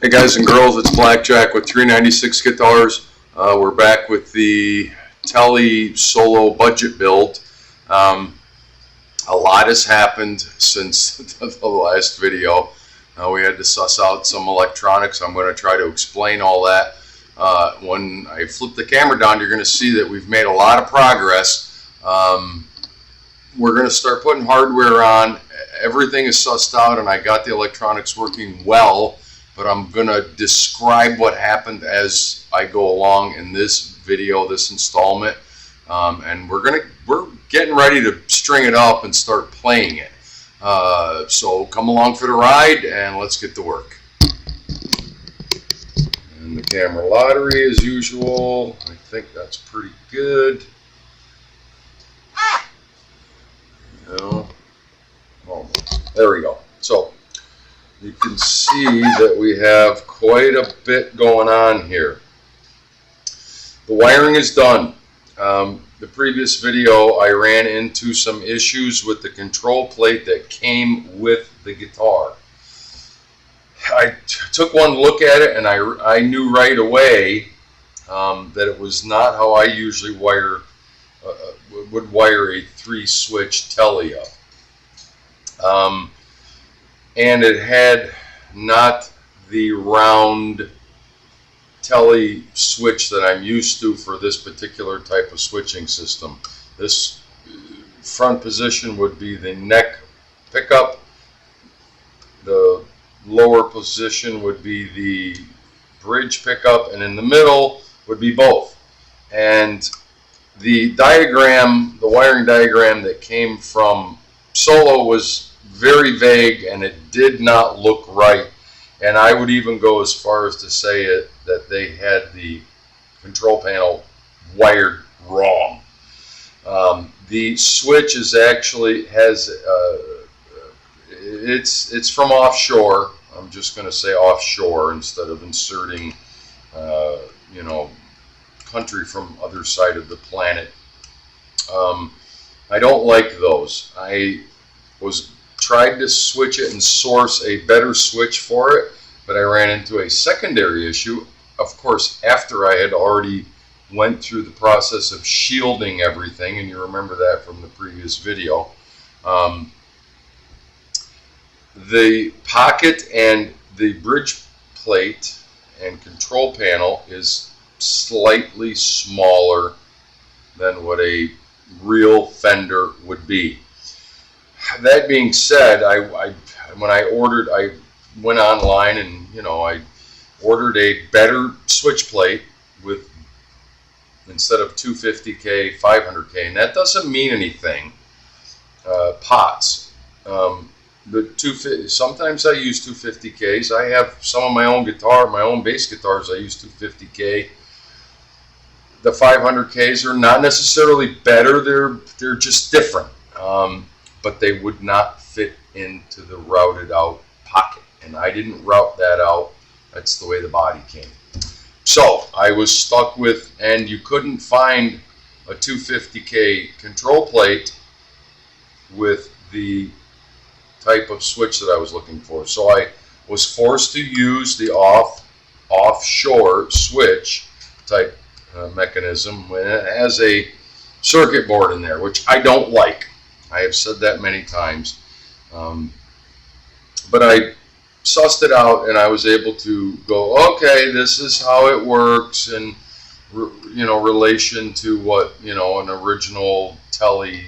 Hey guys and girls, it's Blackjack with 396 Guitars. We're back with the Tele solo budget build. A lot has happened since the last video. We had to suss out some electronics. I'm going to try to explain all that. When I flip the camera down, you're going to see that we've made a lot of progress. We're going to start putting hardware on. Everything is sussed out and I got the electronics working well. But I'm going to describe what happened as I go along in this video, this installment, and we're getting ready to string it up and start playing it. So come along for the ride and let's get to work. And the camera lottery as usual. I think that's pretty good. Oh, there we go. So you can see that we have quite a bit going on here. The wiring is done. The previous video I ran into some issues with the control plate that came with the guitar. I took one look at it and I knew right away that it was not how I usually would wire a 3-switch Tele up. And it had not the round Tele switch that I'm used to for this particular type of switching system. This front position would be the neck pickup. The lower position would be the bridge pickup, and in the middle would be both. And the diagram, the wiring diagram that came from Solo was very vague and it did not look right, and I would even go as far as to say that they had the control panel wired wrong. The switch is actually it's from offshore. I'm just going to say offshore instead of inserting country from other side of the planet. I don't like those. I tried to switch it and source a better switch for it, but I ran into a secondary issue, of course, after I had already went through the process of shielding everything, and you remember that from the previous video. The pocket and the bridge plate and control panel is slightly smaller than what a real Fender would be. That being said, when I went online and I ordered a better switch plate with, instead of 250K, 500K, and that doesn't mean anything. Pots. Sometimes I use 250Ks. I have some of my own bass guitars. I use 250K. The 500Ks are not necessarily better. They're just different. But they would not fit into the routed out pocket, and I didn't route that out. That's the way the body came. So I was stuck with, and you couldn't find a 250K control plate with the type of switch that I was looking for. So I was forced to use the offshore switch type mechanism when it has a circuit board in there, which I don't like. I have said that many times, but I sussed it out and I was able to go, okay, this is how it works in relation to what an original Tele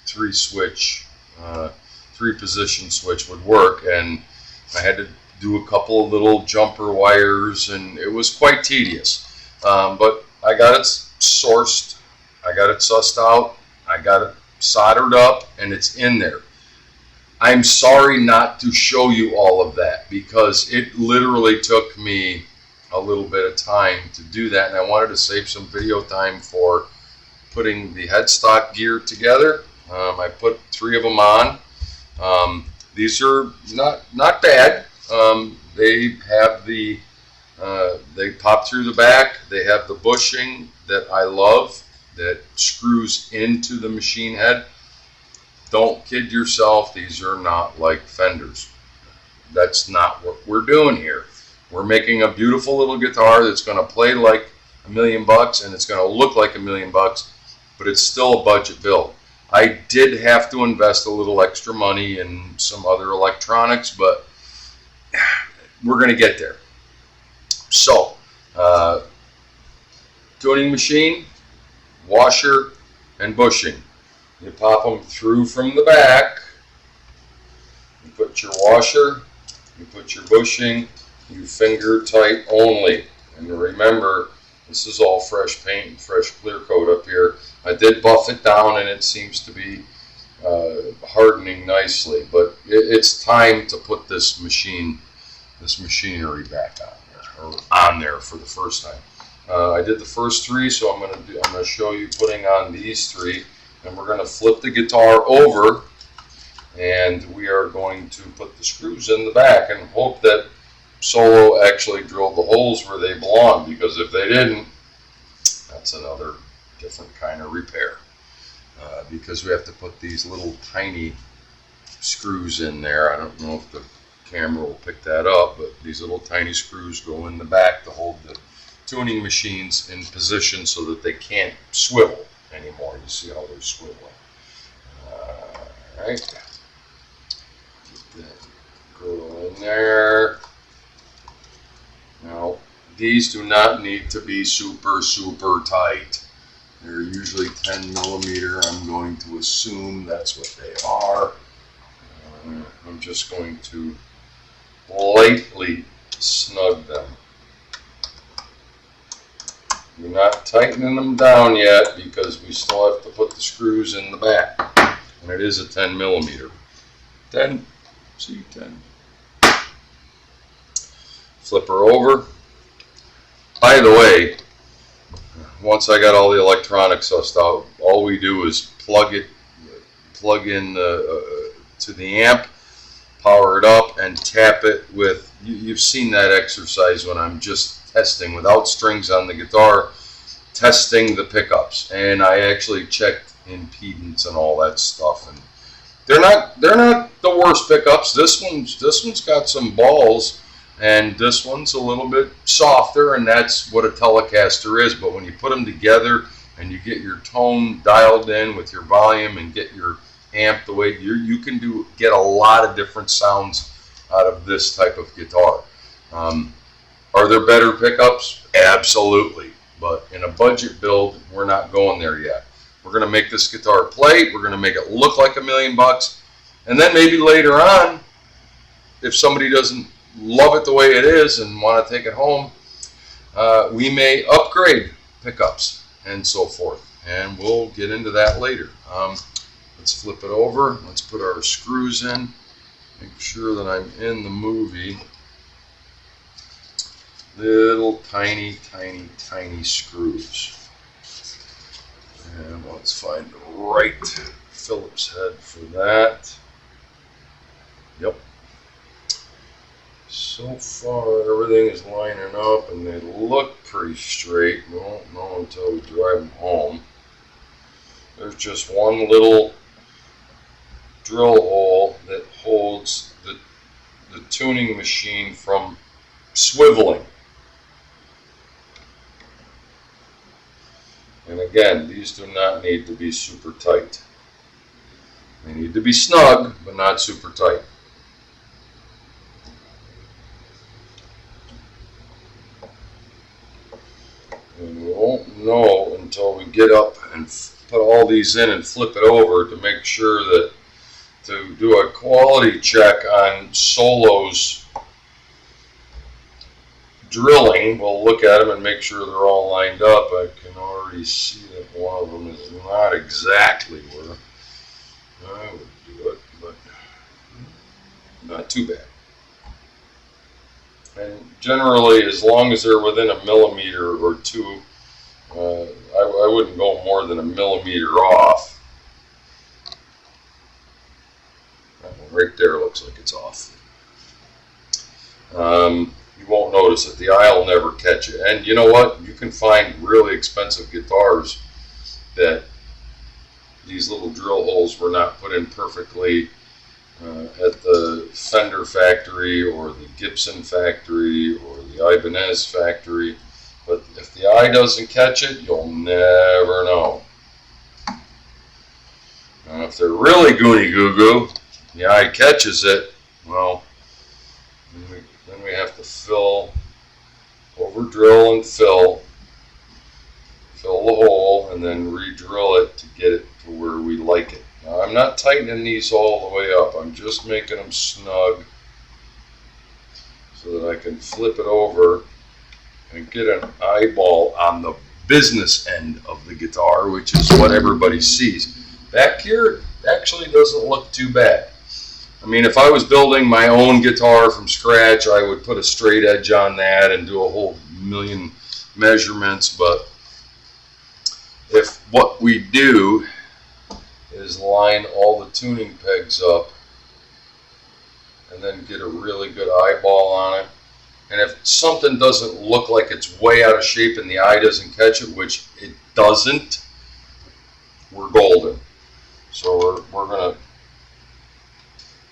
3-switch, 3-position switch would work. And I had to do a couple of little jumper wires, and it was quite tedious, but I got it sourced, I got it sussed out, I got it soldered up, and it's in there. I'm sorry not to show you all of that because it literally took me a little bit of time to do that, and I wanted to save some video time for putting the headstock gear together. I put 3 of them on. These are not bad. They have they pop through the back. They have the bushing that I love that screws into the machine head. Don't kid yourself, these are not like Fenders. That's not what we're doing here. We're making a beautiful little guitar that's going to play like $1,000,000 and it's going to look like $1,000,000, but it's still a budget build. I did have to invest a little extra money in some other electronics, but we're going to get there. So, tuning machine, washer, and bushing. You pop them through from the back. You put your washer, you put your bushing, you finger tight only. And remember, this is all fresh paint and fresh clear coat up here. I did buff it down and it seems to be hardening nicely, but it's time to put this machinery back on there, or on there for the first time. I did the first three, so I'm going to show you putting on these three, and we're going to flip the guitar over, and we are going to put the screws in the back and hope that Solo actually drilled the holes where they belong, because if they didn't, that's another different kind of repair. Because we have to put these little tiny screws in there. I don't know if the camera will pick that up, but these little tiny screws go in the back to hold the tuning machines in position so that they can't swivel anymore. You see how they're swiveling. Alright. Get that girdle in there. Now, these do not need to be super tight. They're usually 10 millimeter. I'm going to assume that's what they are. I'm just going to lightly snug them. We're not tightening them down yet because we still have to put the screws in the back. And it is a 10 millimeter. 10, see, 10. Flip her over. By the way, once I got all the electronics sussed out, all we do is plug in to the amp, power it up, and tap it with, you've seen that exercise when I'm just testing without strings on the guitar, testing the pickups, and I actually checked impedance and all that stuff, and they're not the worst pickups. This one's got some balls, and this one's a little bit softer, and that's what a Telecaster is. But when you put them together and you get your tone dialed in with your volume and get your amp the way you can get a lot of different sounds out of this type of guitar. Are there better pickups? Absolutely. But in a budget build, we're not going there yet. We're going to make this guitar play. We're going to make it look like $1,000,000. And then maybe later on, if somebody doesn't love it the way it is and want to take it home, we may upgrade pickups and so forth. And we'll get into that later. Let's flip it over. Let's put our screws in. Make sure that I'm in the movie. Little tiny screws. And let's find the right Phillips head for that. Yep. So far everything is lining up and they look pretty straight. We won't know until we drive them home. There's just one little drill hole that holds the tuning machine from swiveling. And again, these do not need to be super tight. They need to be snug, but not super tight. And we won't know until we get up and put all these in and flip it over to make sure that, to do a quality check on Solo's drilling. We'll look at them and make sure they're all lined up. I can already see that one of them is not exactly where I would do it, but not too bad. And generally, as long as they're within a millimeter or two, I wouldn't go more than a millimeter off. That one right there looks like it's off. You won't notice it. The eye will never catch it. And you know what? You can find really expensive guitars that these little drill holes were not put in perfectly at the Fender factory or the Gibson factory or the Ibanez factory. But if the eye doesn't catch it, you'll never know. And if they're really goony goo goo, the eye catches it, well, then we have to fill, over drill and fill the hole, and then re-drill it to get it to where we like it. Now, I'm not tightening these all the way up. I'm just making them snug so that I can flip it over and get an eyeball on the business end of the guitar, which is what everybody sees. Back here actually doesn't look too bad. I mean, if I was building my own guitar from scratch, I would put a straight edge on that and do a whole million measurements, but if what we do is line all the tuning pegs up and then get a really good eyeball on it, and if something doesn't look like it's way out of shape and the eye doesn't catch it, which it doesn't, we're golden. So we're going to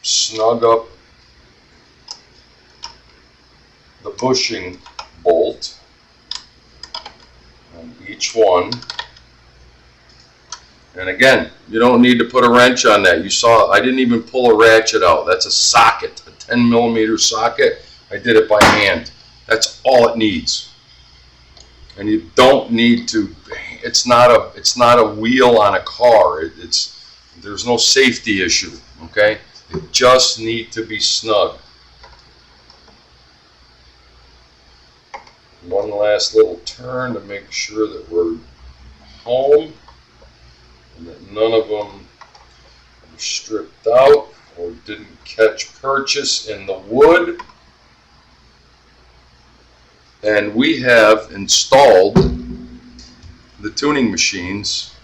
snug up the bushing bolt on each one. And again, you don't need to put a wrench on that. You saw I didn't even pull a ratchet out. That's a socket, a 10 millimeter socket. I did it by hand. That's all it needs. And you don't need to, it's not a wheel on a car. There's no safety issue, okay? They just need to be snug. One last little turn to make sure that we're home and that none of them were stripped out or didn't catch purchase in the wood. And we have installed the tuning machines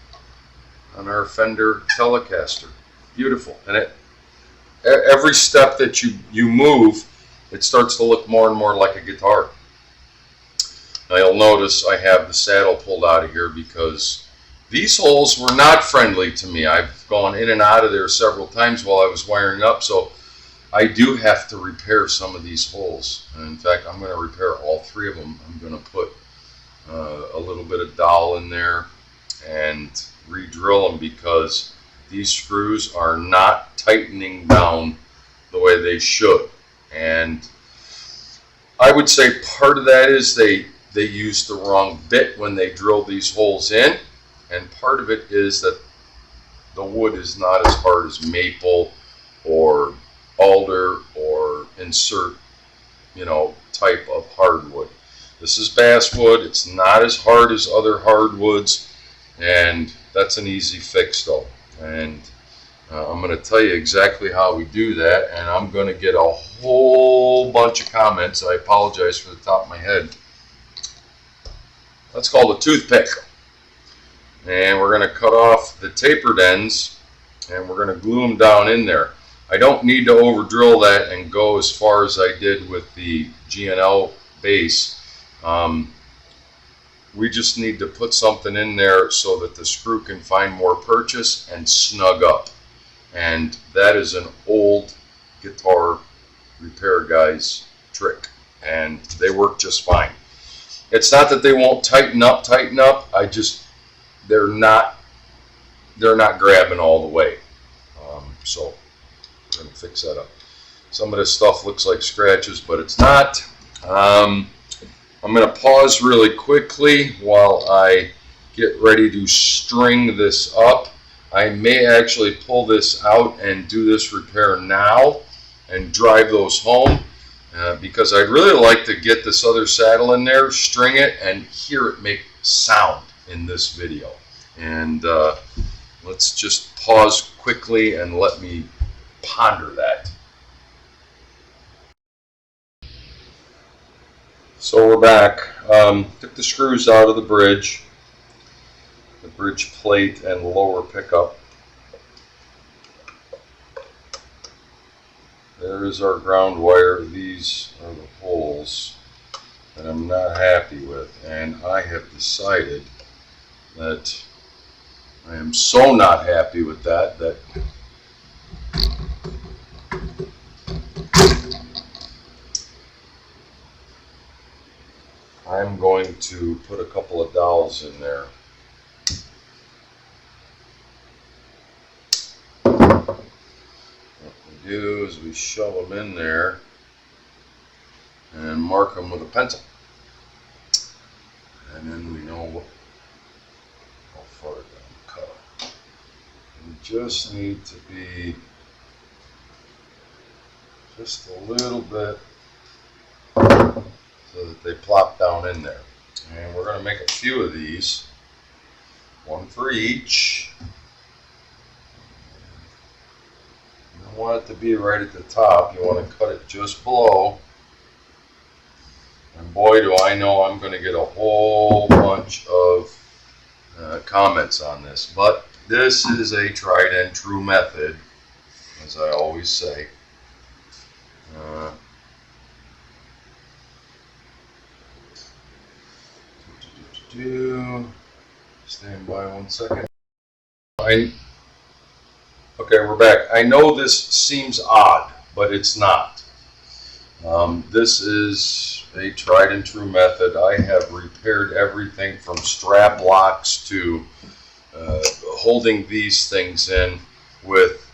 on our Fender Telecaster. Beautiful. And every step that you move, it starts to look more and more like a guitar. Now you'll notice I have the saddle pulled out of here because these holes were not friendly to me. I've gone in and out of there several times while I was wiring up, so I do have to repair some of these holes. And in fact, I'm going to repair all three of them. I'm going to put a little bit of dowel in there and re-drill them because these screws are not tightening down the way they should. And I would say part of that is they used the wrong bit when they drilled these holes in, and part of it is that the wood is not as hard as maple or alder or insert, type of hardwood. This is basswood. It's not as hard as other hardwoods, and that's an easy fix though. And I'm going to tell you exactly how we do that, and I'm going to get a whole bunch of comments. I apologize for the top of my head. That's called a toothpick. And we're going to cut off the tapered ends and we're going to glue them down in there. I don't need to over drill that and go as far as I did with the G&L base. We just need to put something in there so that the screw can find more purchase and snug up. And that is an old guitar repair guy's trick, and they work just fine. It's not that they won't tighten up. They're not grabbing all the way. So we're going to fix that up. Some of this stuff looks like scratches, but it's not. I'm going to pause really quickly while I get ready to string this up. I may actually pull this out and do this repair now and drive those home because I'd really like to get this other saddle in there, string it, and hear it make sound in this video. And let's just pause quickly and let me ponder that. So we're back. Took the screws out of the bridge plate and lower pickup. There is our ground wire. These are the holes that I'm not happy with, and I have decided that I am so not happy with that I'm going to put a couple of dowels in there. What we do is we shove them in there and mark them with a pencil. And then we know how far down the cut. We just need to be just a little bit so that they plop down in there. And we're going to make a few of these, one for each. You don't want it to be right at the top. You want to cut it just below. And boy, do I know I'm going to get a whole bunch of comments on this. But this is a tried and true method, as I always say. Stand by 1 second. Okay, we're back. I know this seems odd, but it's not. This is a tried and true method. I have repaired everything from strap locks to holding these things in with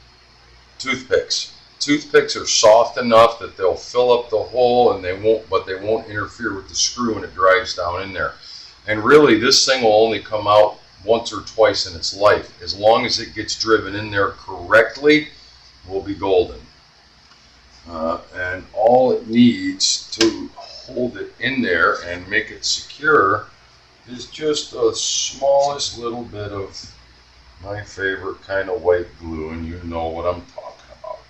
toothpicks. Toothpicks are soft enough that they'll fill up the hole, and they won't interfere with the screw when it drives down in there. And really, this thing will only come out once or twice in its life. As long as it gets driven in there correctly, we'll be golden. And all it needs to hold it in there and make it secure is just the smallest little bit of my favorite kind of white glue, and you know what I'm talking about.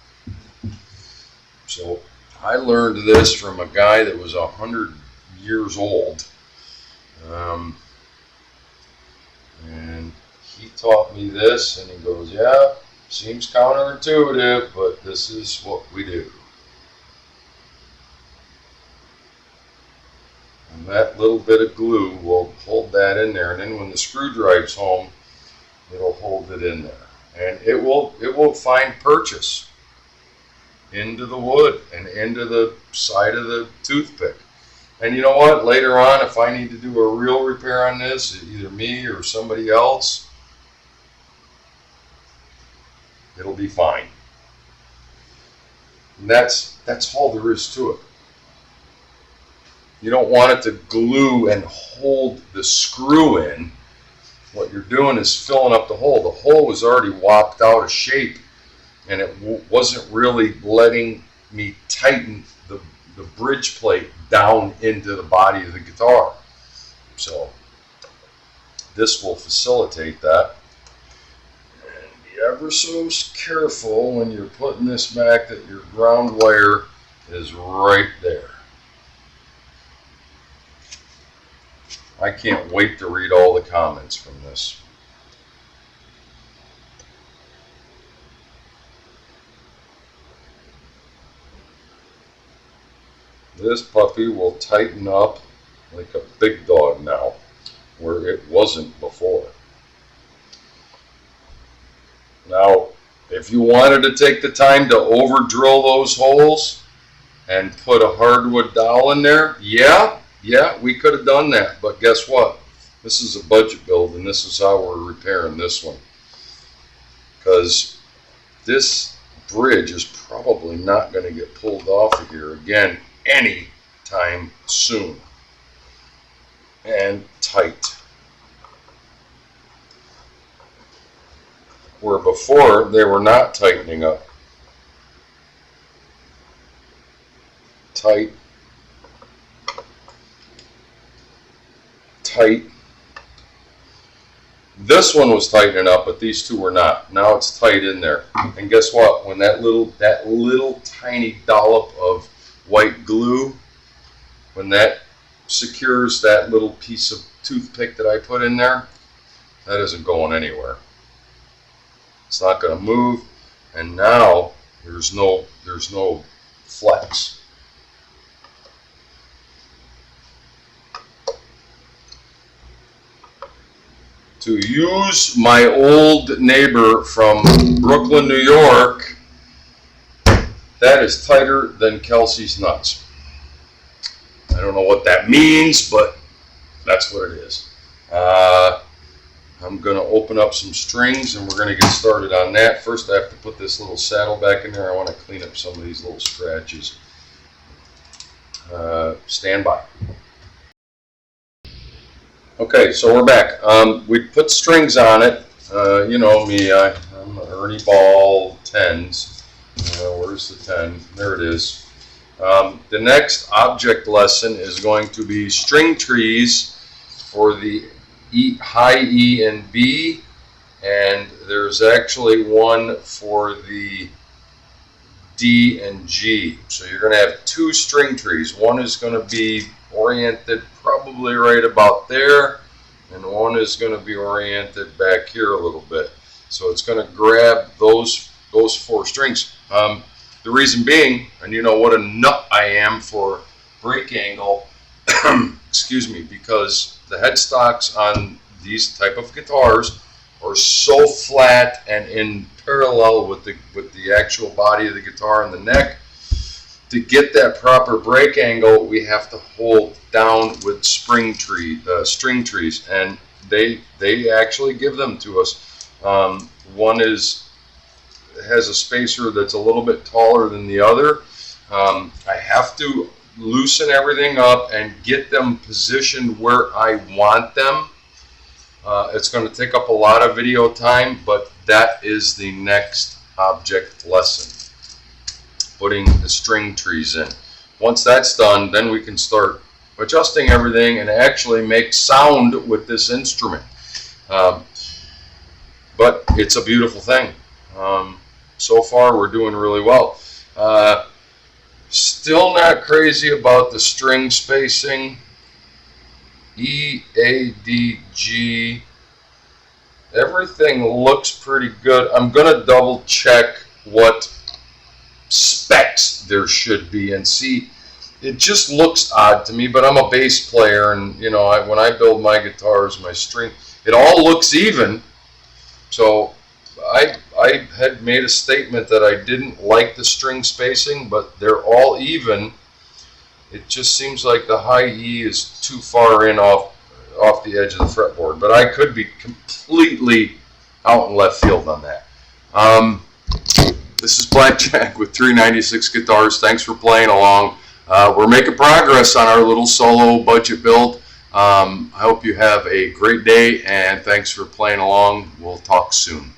So I learned this from a guy that was 100 years old. And he taught me this, and he goes, yeah, seems counterintuitive, but this is what we do. And that little bit of glue will hold that in there, and then when the screw drives home, it'll hold it in there. And it will find purchase into the wood and into the side of the toothpick. And you know what? Later on, if I need to do a real repair on this, either me or somebody else, it'll be fine. And that's all there is to it. You don't want it to glue and hold the screw in. What you're doing is filling up the hole. The hole was already whopped out of shape, and it wasn't really letting me tighten the bridge plate down into the body of the guitar. So this will facilitate that. And be ever so careful when you're putting this back that your ground wire is right there. I can't wait to read all the comments from this. This puppy will tighten up like a big dog now, where it wasn't before. Now, if you wanted to take the time to over drill those holes and put a hardwood dowel in there, yeah, we could have done that. But guess what? This is a budget build, and this is how we're repairing this one. Because this bridge is probably not going to get pulled off of here again any time soon. And tight. Where before they were not tightening up. Tight. Tight. This one was tightening up, but these two were not. Now it's tight in there. And guess what? When that little tiny dollop of white glue, when that secures that little piece of toothpick that I put in there, that isn't going anywhere. It's not going to move, and now there's no flex. To use my old neighbor from Brooklyn, New York, that is tighter than Kelsey's nuts. I don't know what that means, but That's what it is. I'm going to open up some strings and we're going to get started on that. First I have to put this little saddle back in there. I want to clean up some of these little scratches. Stand by. Okay, so we're back. We put strings on it. You know me, I'm an Ernie Ball 10s. Where's the 10? There it is. The next object lesson is going to be string trees for the high E and B, and there's actually one for the D and G. So you're going to have two string trees. One is going to be oriented probably right about there, and one is going to be oriented back here a little bit. So it's going to grab those four strings. The reason being, and you know what a nut I am for break angle, excuse me, because the headstocks on these type of guitars are so flat and in parallel with the actual body of the guitar and the neck. To get that proper break angle, we have to hold down with string trees, and they actually give them to us. One has a spacer that's a little bit taller than the other. I have to loosen everything up and get them positioned where I want them. It's going to take up a lot of video time, but that is the next object lesson, putting the string trees in. Once that's done, then we can start adjusting everything and actually make sound with this instrument. But it's a beautiful thing. So far we're doing really well. Still not crazy about the string spacing. E, A, D, G. Everything looks pretty good. I'm going to double check what specs there should be and see. It just looks odd to me, but I'm a bass player, and you know, when I build my guitars, my string, it all looks even. So I had made a statement that I didn't like the string spacing, but they're all even. It just seems like the high E is too far in off the edge of the fretboard, but I could be completely out in left field on that. This is Blackjack with 396 Guitars. Thanks for playing along. We're making progress on our little solo budget build. I hope you have a great day, and thanks for playing along. We'll talk soon.